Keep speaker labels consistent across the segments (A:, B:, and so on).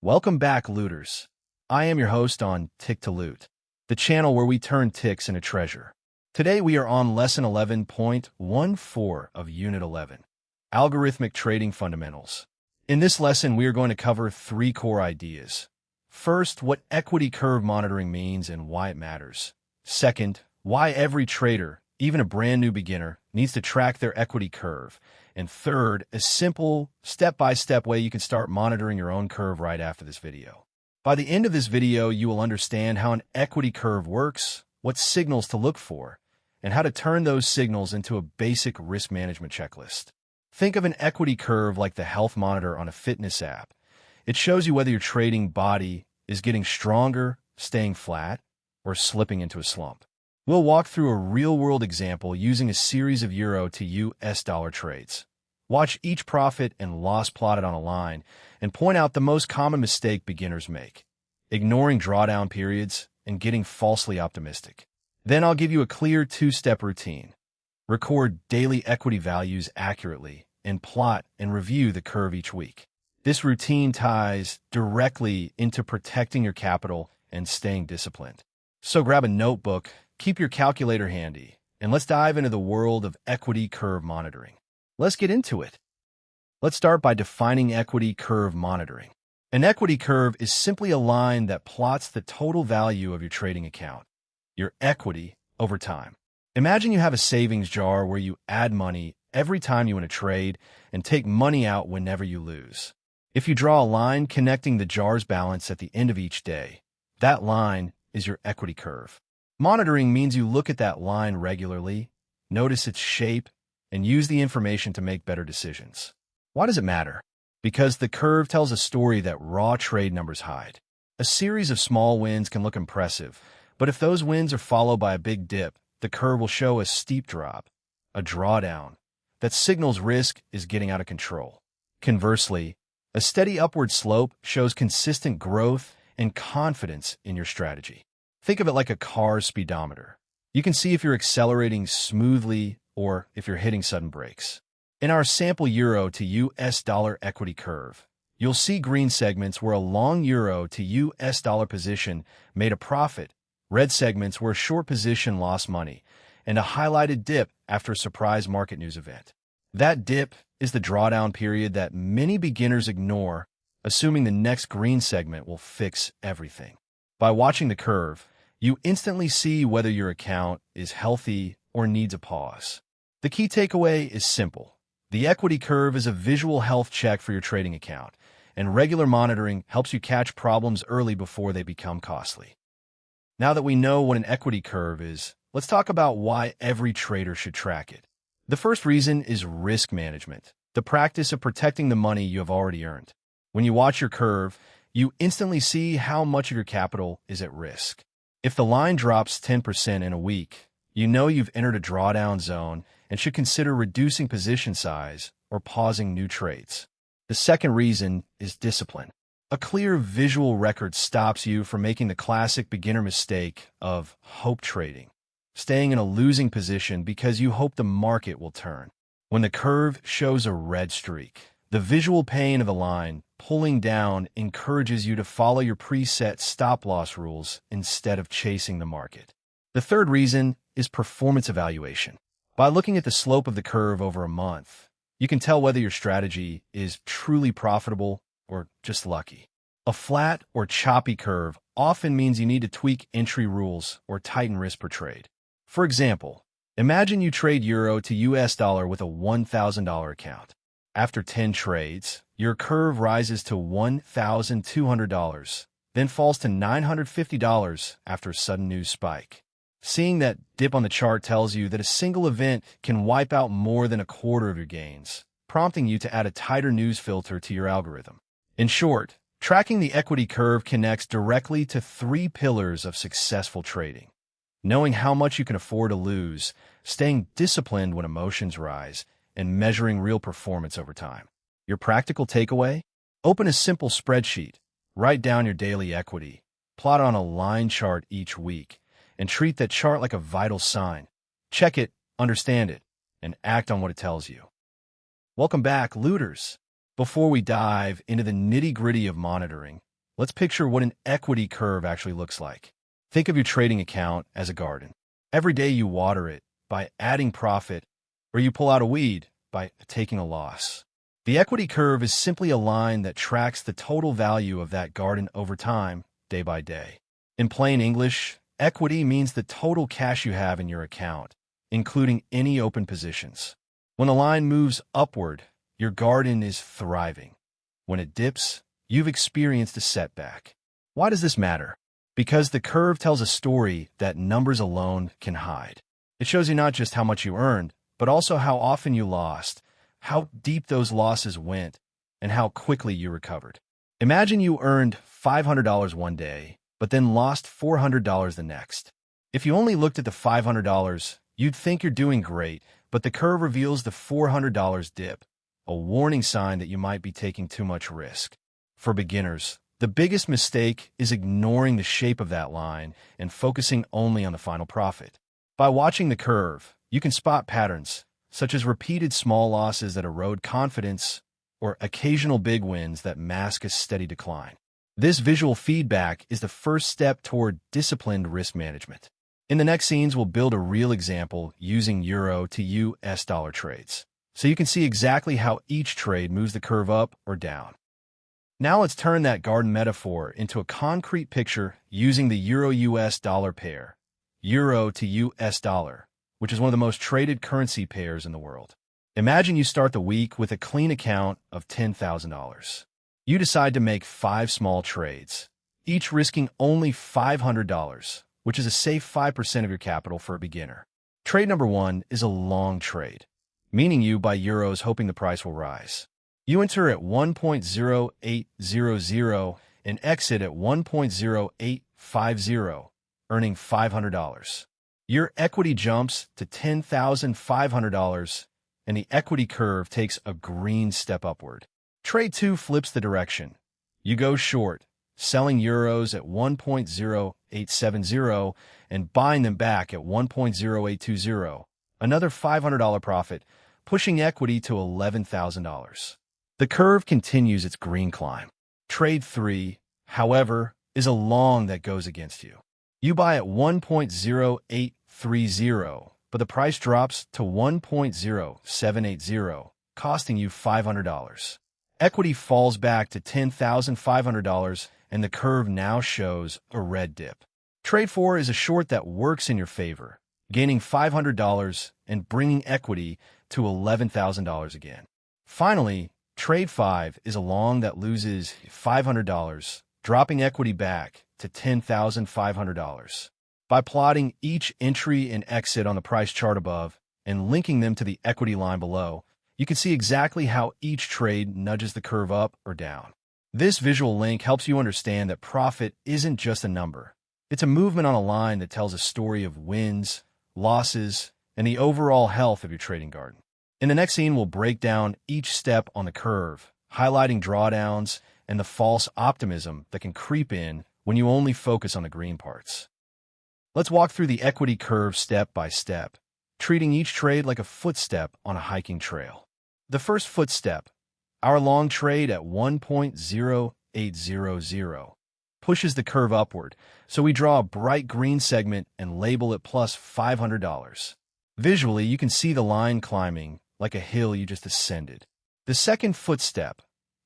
A: Welcome back, looters. I am your host on Tick to Loot, the channel where we turn ticks into treasure. Today we are on Lesson 11.14 of Unit 11, Algorithmic Trading Fundamentals. In this lesson, we are going to cover three core ideas. First, what equity curve monitoring means and why it matters. Second, why every trader, even a brand new beginner, needs to track their equity curve. And third, a simple, step-by-step way you can start monitoring your own curve right after this video. By the end of this video, you will understand how an equity curve works, what signals to look for, and how to turn those signals into a basic risk management checklist. Think of an equity curve like the health monitor on a fitness app. It shows you whether your trading body is getting stronger, staying flat, or slipping into a slump. We'll walk through a real-world example using a series of Euro to US dollar trades. Watch each profit and loss plotted on a line and point out the most common mistake beginners make: ignoring drawdown periods and getting falsely optimistic. Then I'll give you a clear two-step routine. Record daily equity values accurately and plot and review the curve each week. This routine ties directly into protecting your capital and staying disciplined. So grab a notebook, keep your calculator handy, and let's dive into the world of equity curve monitoring. Let's get into it. Let's start by defining equity curve monitoring. An equity curve is simply a line that plots the total value of your trading account, your equity, over time. Imagine you have a savings jar where you add money every time you win a trade and take money out whenever you lose. If you draw a line connecting the jar's balance at the end of each day, that line is your equity curve. Monitoring means you look at that line regularly, notice its shape, and use the information to make better decisions. Why does it matter? Because the curve tells a story that raw trade numbers hide. A series of small wins can look impressive, but if those wins are followed by a big dip, the curve will show a steep drop, a drawdown, that signals risk is getting out of control. Conversely, a steady upward slope shows consistent growth and confidence in your strategy. Think of it like a car's speedometer. You can see if you're accelerating smoothly or if you're hitting sudden brakes. In our sample Euro to US dollar equity curve, you'll see green segments where a long Euro to US dollar position made a profit, red segments where a short position lost money, and a highlighted dip after a surprise market news event. That dip is the drawdown period that many beginners ignore, assuming the next green segment will fix everything. By watching the curve, you instantly see whether your account is healthy or needs a pause. The key takeaway is simple. The equity curve is a visual health check for your trading account, and regular monitoring helps you catch problems early before they become costly. Now that we know what an equity curve is, let's talk about why every trader should track it. The first reason is risk management, the practice of protecting the money you have already earned. When you watch your curve, you instantly see how much of your capital is at risk. If the line drops 10% in a week, you know you've entered a drawdown zone and should consider reducing position size or pausing new trades. The second reason is discipline. A clear visual record stops you from making the classic beginner mistake of hope trading, staying in a losing position because you hope the market will turn. When the curve shows a red streak, the visual pain of the line pulling down encourages you to follow your preset stop-loss rules instead of chasing the market. The third reason is performance evaluation. By looking at the slope of the curve over a month, you can tell whether your strategy is truly profitable or just lucky. A flat or choppy curve often means you need to tweak entry rules or tighten risk per trade. For example, imagine you trade Euro to US dollar with a $1,000 account. After 10 trades, your curve rises to $1,200, then falls to $950 after a sudden news spike. Seeing that dip on the chart tells you that a single event can wipe out more than a quarter of your gains, prompting you to add a tighter news filter to your algorithm. In short, tracking the equity curve connects directly to three pillars of successful trading: knowing how much you can afford to lose, staying disciplined when emotions rise, and measuring real performance over time. Your practical takeaway? Open a simple spreadsheet, write down your daily equity, plot on a line chart each week, and treat that chart like a vital sign. Check it, understand it, and act on what it tells you. Welcome back, looters. Before we dive into the nitty-gritty of monitoring, let's picture what an equity curve actually looks like. Think of your trading account as a garden. Every day you water it by adding profit, or you pull out a weed by taking a loss. The equity curve is simply a line that tracks the total value of that garden over time, day by day. In plain English, equity means the total cash you have in your account, including any open positions. When the line moves upward, your garden is thriving. When it dips, you've experienced a setback. Why does this matter? Because the curve tells a story that numbers alone can hide. It shows you not just how much you earned, but also how often you lost, how deep those losses went, and how quickly you recovered. Imagine you earned $500 one day, but then lost $400 the next. If you only looked at the $500, you'd think you're doing great, but the curve reveals the $400 dip, a warning sign that you might be taking too much risk. For beginners, the biggest mistake is ignoring the shape of that line and focusing only on the final profit. By watching the curve, you can spot patterns, such as repeated small losses that erode confidence or occasional big wins that mask a steady decline. This visual feedback is the first step toward disciplined risk management. In the next scenes, we'll build a real example using Euro to US dollar trades, so you can see exactly how each trade moves the curve up or down. Now let's turn that garden metaphor into a concrete picture using the Euro-US dollar pair, Euro to US dollar, which is one of the most traded currency pairs in the world. Imagine you start the week with a clean account of $10,000. You decide to make 5 small trades, each risking only $500, which is a safe 5% of your capital for a beginner. Trade number 1 is a long trade, meaning you buy euros hoping the price will rise. You enter at 1.0800 and exit at 1.0850, earning $500. Your equity jumps to $10,500, and the equity curve takes a green step upward. Trade 2 flips the direction. You go short, selling euros at 1.0870 and buying them back at 1.0820, another $500 profit, pushing equity to $11,000. The curve continues its green climb. Trade 3, however, is a long that goes against you. You buy at 1.0830, but the price drops to 1.0780, costing you $500. Equity falls back to $10,500, and the curve now shows a red dip. Trade 4 is a short that works in your favor, gaining $500 and bringing equity to $11,000 again. Finally, Trade 5 is a long that loses $500, dropping equity back to $10,500. By plotting each entry and exit on the price chart above and linking them to the equity line below, you can see exactly how each trade nudges the curve up or down. This visual link helps you understand that profit isn't just a number. It's a movement on a line that tells a story of wins, losses, and the overall health of your trading garden. In the next scene, we'll break down each step on the curve, highlighting drawdowns and the false optimism that can creep in when you only focus on the green parts. Let's walk through the equity curve step by step, treating each trade like a footstep on a hiking trail. The first footstep, our long trade at 1.0800, pushes the curve upward, so we draw a bright green segment and label it plus $500. Visually, you can see the line climbing like a hill you just ascended. The second footstep,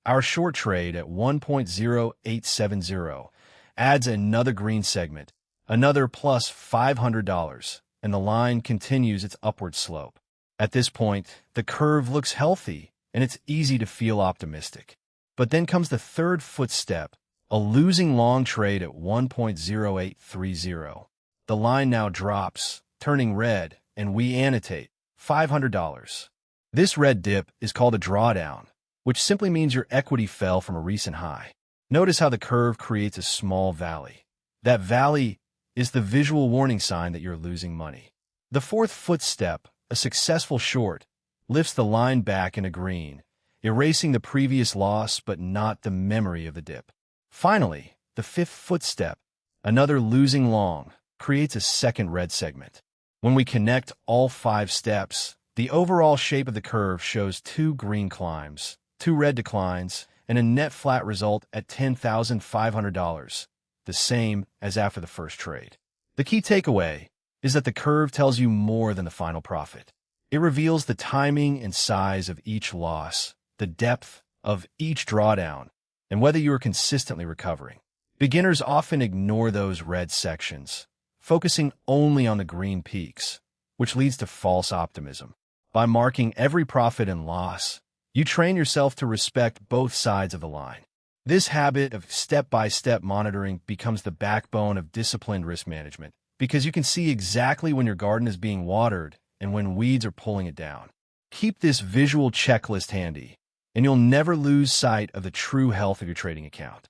A: our short trade at 1.0870, adds another green segment, another plus $500, and the line continues its upward slope. At this point, the curve looks healthy, and it's easy to feel optimistic. But then comes the third footstep, a losing long trade at 1.0830. The line now drops, turning red, and we annotate $500. This red dip is called a drawdown, which simply means your equity fell from a recent high. Notice how the curve creates a small valley. That valley is the visual warning sign that you're losing money. The fourth footstep, a successful short, lifts the line back into green, erasing the previous loss but not the memory of the dip. Finally, the fifth footstep, another losing long, creates a second red segment. When we connect all 5 steps, the overall shape of the curve shows 2 green climbs, 2 red declines, and a net flat result at $10,500, the same as after the first trade. The key takeaway is that the curve tells you more than the final profit. It reveals the timing and size of each loss, the depth of each drawdown, and whether you are consistently recovering. Beginners often ignore those red sections, focusing only on the green peaks, which leads to false optimism. By marking every profit and loss, you train yourself to respect both sides of the line. This habit of step-by-step monitoring becomes the backbone of disciplined risk management, because you can see exactly when your garden is being watered and when weeds are pulling it down. Keep this visual checklist handy, and you'll never lose sight of the true health of your trading account.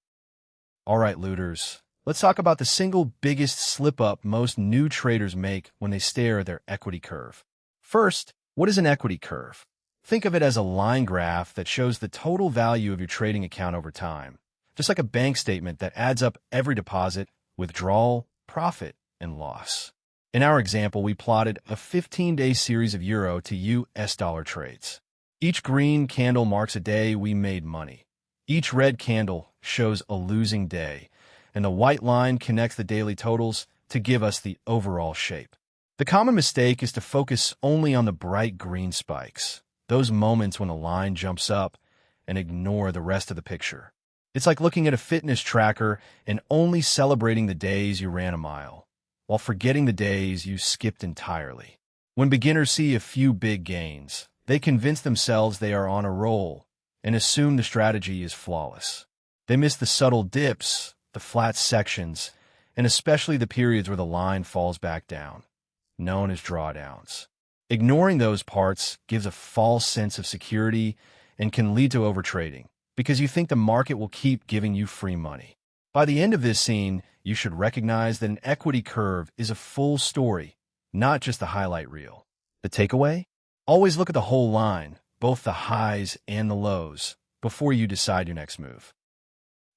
A: All right, looters, let's talk about the single biggest slip-up most new traders make when they stare at their equity curve. First, what is an equity curve? Think of it as a line graph that shows the total value of your trading account over time, just like a bank statement that adds up every deposit, withdrawal, profit, and loss. In our example, we plotted a 15-day series of euro to US dollar trades. Each green candle marks a day we made money. Each red candle shows a losing day, and the white line connects the daily totals to give us the overall shape. The common mistake is to focus only on the bright green spikes, those moments when the line jumps up, and ignore the rest of the picture. It's like looking at a fitness tracker and only celebrating the days you ran a mile, while forgetting the days you skipped entirely. When beginners see a few big gains, they convince themselves they are on a roll and assume the strategy is flawless. They miss the subtle dips, the flat sections, and especially the periods where the line falls back down, known as drawdowns. Ignoring those parts gives a false sense of security and can lead to overtrading, because you think the market will keep giving you free money. By the end of this scene, you should recognize that an equity curve is a full story, not just the highlight reel. The takeaway? Always look at the whole line, both the highs and the lows, before you decide your next move.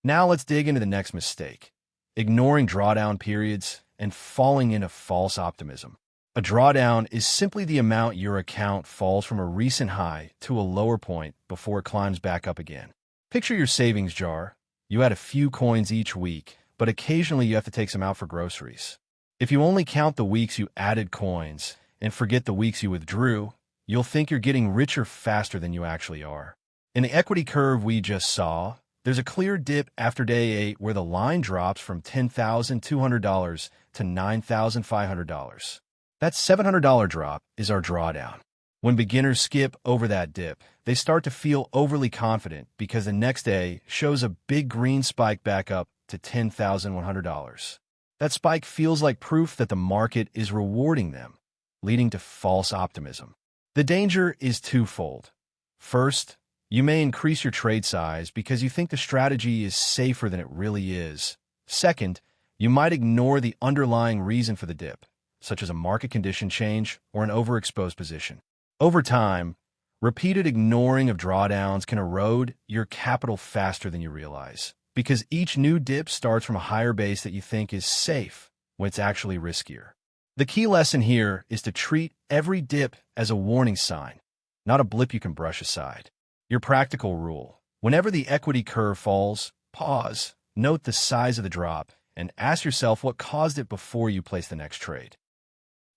A: Now let's dig into the next mistake: ignoring drawdown periods and falling into false optimism. A drawdown is simply the amount your account falls from a recent high to a lower point before it climbs back up again. Picture your savings jar. You add a few coins each week, but occasionally you have to take some out for groceries. If you only count the weeks you added coins and forget the weeks you withdrew, you'll think you're getting richer faster than you actually are. In the equity curve we just saw, there's a clear dip after day 8 where the line drops from $10,200 to $9,500. That $700 drop is our drawdown. When beginners skip over that dip, they start to feel overly confident because the next day shows a big green spike back up to $10,100. That spike feels like proof that the market is rewarding them, leading to false optimism. The danger is twofold. First, you may increase your trade size because you think the strategy is safer than it really is. Second, you might ignore the underlying reason for the dip, such as a market condition change or an overexposed position. Over time, repeated ignoring of drawdowns can erode your capital faster than you realize, because each new dip starts from a higher base that you think is safe when it's actually riskier. The key lesson here is to treat every dip as a warning sign, not a blip you can brush aside. Your practical rule: whenever the equity curve falls, pause, note the size of the drop, and ask yourself what caused it before you place the next trade.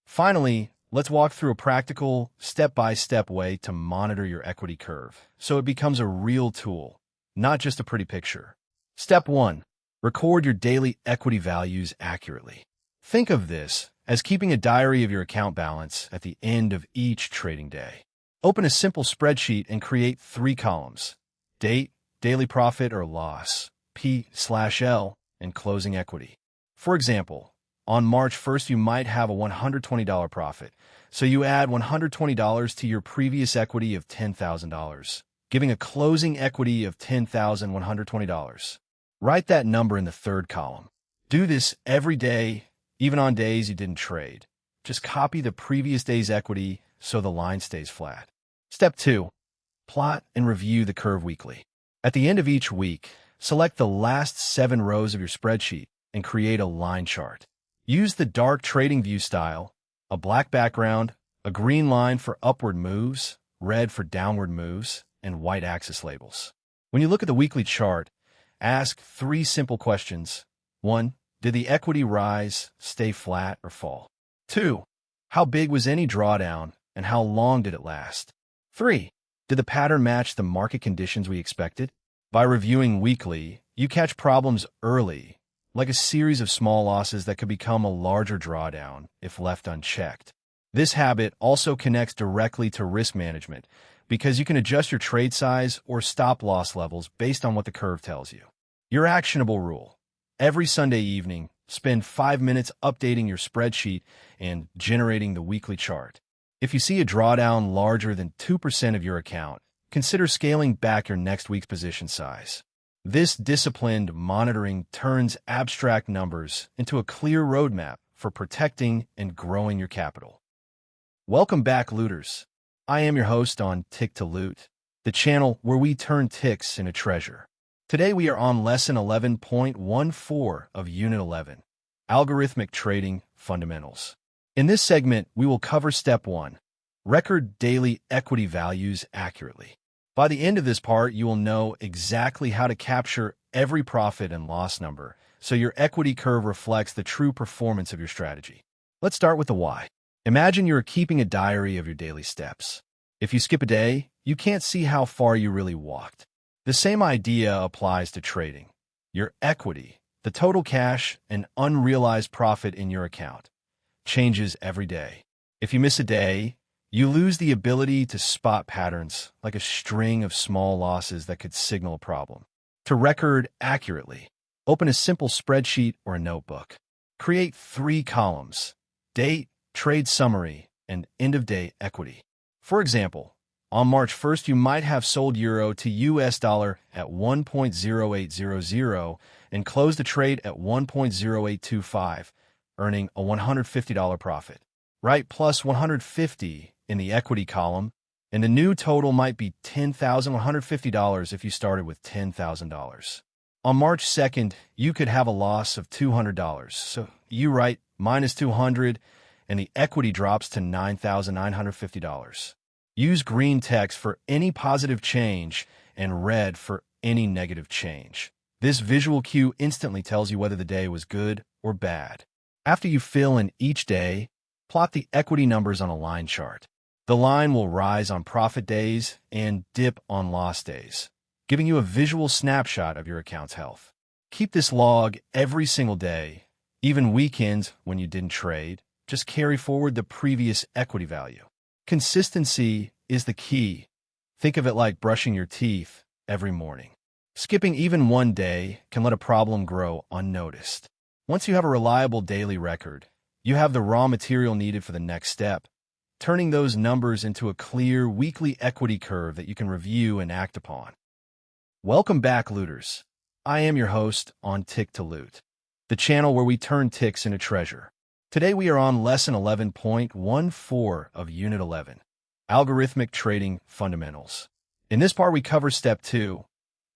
A: Finally, let's walk through a practical, step-by-step way to monitor your equity curve so it becomes a real tool, not just a pretty picture. Step 1. Record your daily equity values accurately. Think of this as keeping a diary of your account balance at the end of each trading day. Open a simple spreadsheet and create 3 columns: date, daily profit or loss, P/L, and closing equity. For example, on March 1st, you might have a $120 profit, so you add $120 to your previous equity of $10,000, giving a closing equity of $10,120. Write that number in the 3rd column. Do this every day, even on days you didn't trade. Just copy the previous day's equity so the line stays flat. Step 2. Plot and review the curve weekly. At the end of each week, select the last 7 rows of your spreadsheet and create a line chart. Use the dark trading view style, a black background, a green line for upward moves, red for downward moves, and white axis labels. When you look at the weekly chart, ask three simple questions. 1. Did the equity rise, stay flat, or fall? 2. How big was any drawdown, and how long did it last? 3. Did the pattern match the market conditions we expected? By reviewing weekly, you catch problems early, like a series of small losses that could become a larger drawdown if left unchecked. This habit also connects directly to risk management because you can adjust your trade size or stop-loss levels based on what the curve tells you. Your actionable rule: every Sunday evening, spend 5 minutes updating your spreadsheet and generating the weekly chart. If you see a drawdown larger than 2% of your account, consider scaling back your next week's position size. This disciplined monitoring turns abstract numbers into a clear roadmap for protecting and growing your capital. Welcome back, looters. I am your host on Tick to Loot, the channel where we turn ticks into treasure. Today we are on Lesson 11.14 of Unit 11, Algorithmic Trading Fundamentals. In this segment, we will cover Step 1, record daily equity values accurately. By the end of this part, you will know exactly how to capture every profit and loss number so your equity curve reflects the true performance of your strategy. Let's start with the why. Imagine you are keeping a diary of your daily steps. If you skip a day, you can't see how far you really walked. The same idea applies to trading. Your equity, the total cash and unrealized profit in your account, changes every day. If you miss a day, you lose the ability to spot patterns like a string of small losses that could signal a problem. To record accurately, open a simple spreadsheet or a notebook. Create 3 columns: date, trade summary, and end-of-day equity. For example, on March 1st, you might have sold euro to US dollar at 1.0800 and closed the trade at 1.0825, earning a $150 profit. Write plus 150 in the equity column, and the new total might be $10,150 if you started with $10,000. On March 2nd, you could have a loss of $200, so you write minus 200, and the equity drops to $9,950. Use green text for any positive change and red for any negative change. This visual cue instantly tells you whether the day was good or bad. After you fill in each day, plot the equity numbers on a line chart. The line will rise on profit days and dip on loss days, giving you a visual snapshot of your account's health. Keep this log every single day, even weekends when you didn't trade. Just carry forward the previous equity value. Consistency is the key. Think of it like brushing your teeth every morning. Skipping even one day can let a problem grow unnoticed. Once you have a reliable daily record, you have the raw material needed for the next step, turning those numbers into a clear weekly equity curve that you can review and act upon. Welcome back, looters. I am your host on Tick to Loot, the channel where we turn ticks into treasure. Today we are on Lesson 11.14 of Unit 11, Algorithmic Trading Fundamentals. In this part, we cover Step 2,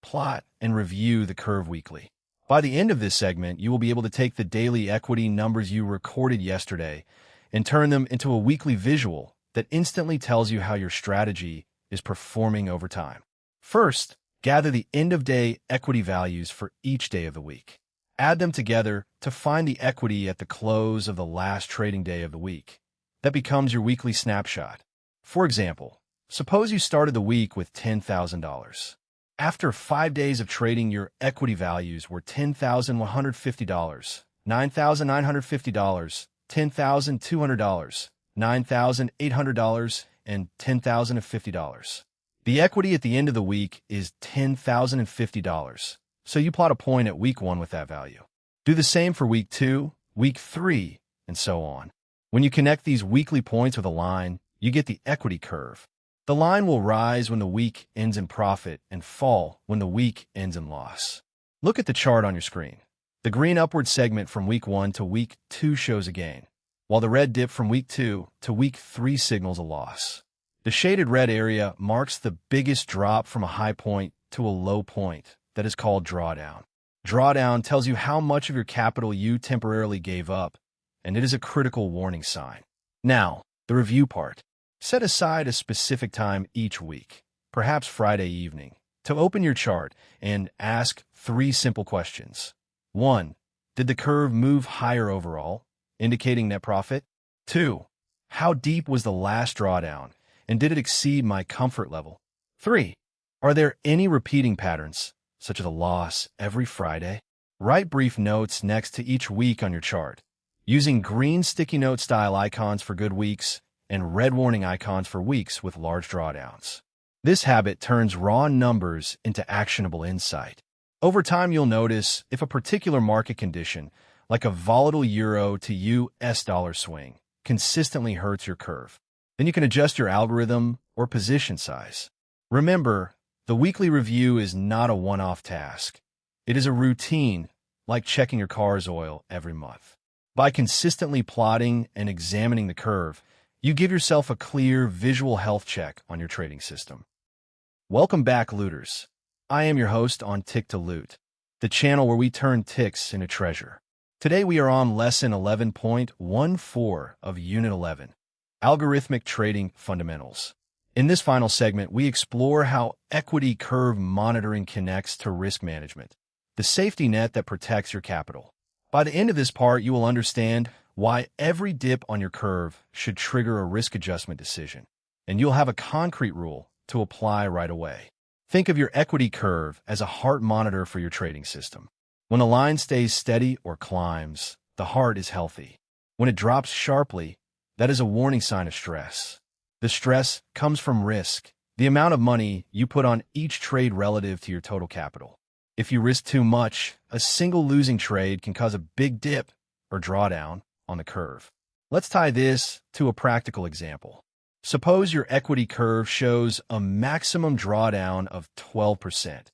A: plot and review the curve weekly. By the end of this segment, you will be able to take the daily equity numbers you recorded yesterday and turn them into a weekly visual that instantly tells you how your strategy is performing over time. First, gather the end-of-day equity values for each day of the week. Add them together to find the equity at the close of the last trading day of the week. That becomes your weekly snapshot. For example, suppose you started the week with $10,000. After 5 days of trading, your equity values were $10,150, $9,950, $10,200, $9,800, and $10,050. The equity at the end of the week is $10,050. So you plot a point at week 1 with that value. Do the same for week 2, week 3, and so on. When you connect these weekly points with a line, you get the equity curve. The line will rise when the week ends in profit and fall when the week ends in loss. Look at the chart on your screen. The green upward segment from week 1 to week 2 shows a gain, while the red dip from week 2 to week 3 signals a loss. The shaded red area marks the biggest drop from a high point to a low point. That is called drawdown. Drawdown tells you how much of your capital you temporarily gave up, and it is a critical warning sign. Now, the review part. Set aside a specific time each week, perhaps Friday evening, to open your chart and ask 3 simple questions. 1. Did the curve move higher overall, indicating net profit? 2. How deep was the last drawdown, and did it exceed my comfort level? 3. Are there any repeating patterns, such as a loss every Friday? Write brief notes next to each week on your chart, using green sticky note style icons for good weeks and red warning icons for weeks with large drawdowns. This habit turns raw numbers into actionable insight. Over time, you'll notice if a particular market condition, like a volatile euro to US dollar swing, consistently hurts your curve. Then you can adjust your algorithm or position size. Remember, the weekly review is not a one-off task. It is a routine, like checking your car's oil every month. By consistently plotting and examining the curve, you give yourself a clear visual health check on your trading system. Welcome back, looters. I am your host on Tick to Loot, the channel where we turn ticks into treasure. Today we are on lesson 11.14 of Unit 11, Algorithmic Trading Fundamentals. In this final segment, we explore how equity curve monitoring connects to risk management, the safety net that protects your capital. By the end of this part, you will understand why every dip on your curve should trigger a risk adjustment decision, and you'll have a concrete rule to apply right away. Think of your equity curve as a heart monitor for your trading system. When the line stays steady or climbs, the heart is healthy. When it drops sharply, that is a warning sign of stress. The stress comes from risk, the amount of money you put on each trade relative to your total capital. If you risk too much, a single losing trade can cause a big dip or drawdown on the curve. Let's tie this to a practical example. Suppose your equity curve shows a maximum drawdown of 12%.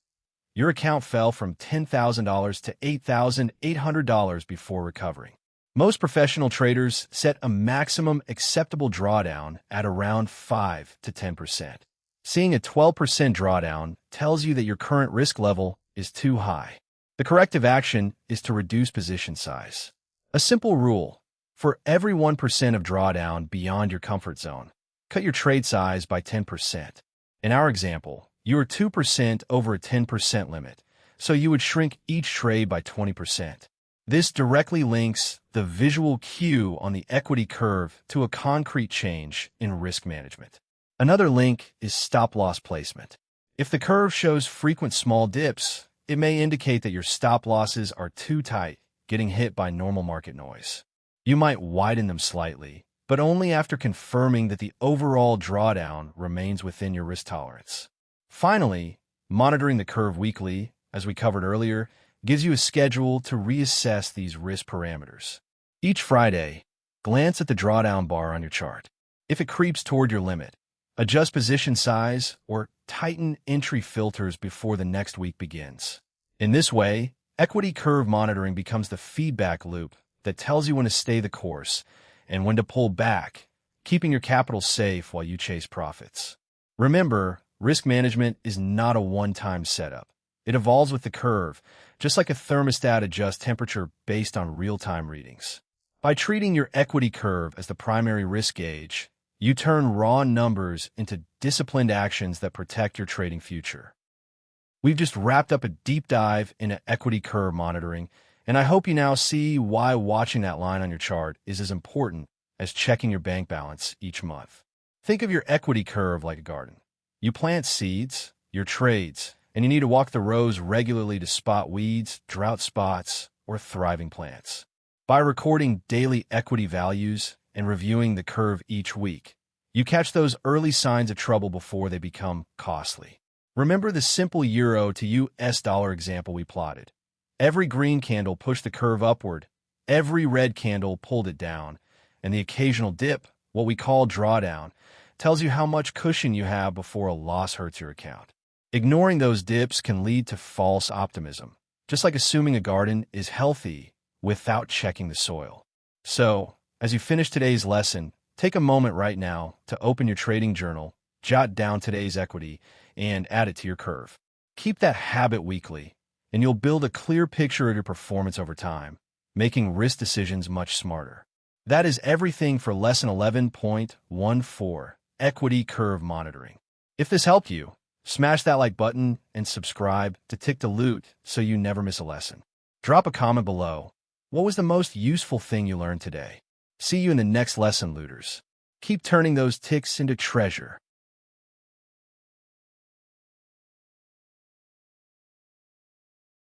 A: Your account fell from $10,000 to $8,800 before recovering. Most professional traders set a maximum acceptable drawdown at around 5 to 10%. Seeing a 12% drawdown tells you that your current risk level is too high. The corrective action is to reduce position size. A simple rule: for every 1% of drawdown beyond your comfort zone, cut your trade size by 10%. In our example, you are 2% over a 10% limit, so you would shrink each trade by 20%. This directly links the visual cue on the equity curve to a concrete change in risk management. Another link is stop-loss placement. If the curve shows frequent small dips, it may indicate that your stop-losses are too tight, getting hit by normal market noise. You might widen them slightly, but only after confirming that the overall drawdown remains within your risk tolerance. Finally, monitoring the curve weekly, as we covered earlier, gives you a schedule to reassess these risk parameters. Each Friday, glance at the drawdown bar on your chart. If it creeps toward your limit, adjust position size or tighten entry filters before the next week begins. In this way, equity curve monitoring becomes the feedback loop that tells you when to stay the course and when to pull back, keeping your capital safe while you chase profits. Remember, risk management is not a one-time setup. It evolves with the curve, just like a thermostat adjusts temperature based on real-time readings. By treating your equity curve as the primary risk gauge, you turn raw numbers into disciplined actions that protect your trading future. We've just wrapped up a deep dive into equity curve monitoring, and I hope you now see why watching that line on your chart is as important as checking your bank balance each month. Think of your equity curve like a garden. You plant seeds, your trades, and you need to walk the rows regularly to spot weeds, drought spots, or thriving plants. By recording daily equity values and reviewing the curve each week, you catch those early signs of trouble before they become costly. Remember the simple euro to US dollar example we plotted. Every green candle pushed the curve upward, every red candle pulled it down, and the occasional dip, what we call drawdown, tells you how much cushion you have before a loss hurts your account. Ignoring those dips can lead to false optimism, just like assuming a garden is healthy without checking the soil. So, as you finish today's lesson, take a moment right now to open your trading journal, jot down today's equity, and add it to your curve. Keep that habit weekly, and you'll build a clear picture of your performance over time, making risk decisions much smarter. That is everything for Lesson 11.14, Equity Curve Monitoring. If this helped you, Smash that like button and subscribe to Tick to Loot so you never miss a lesson. Drop a comment below. What was the most useful thing you learned today? See you in the next lesson, looters. Keep turning those ticks into treasure.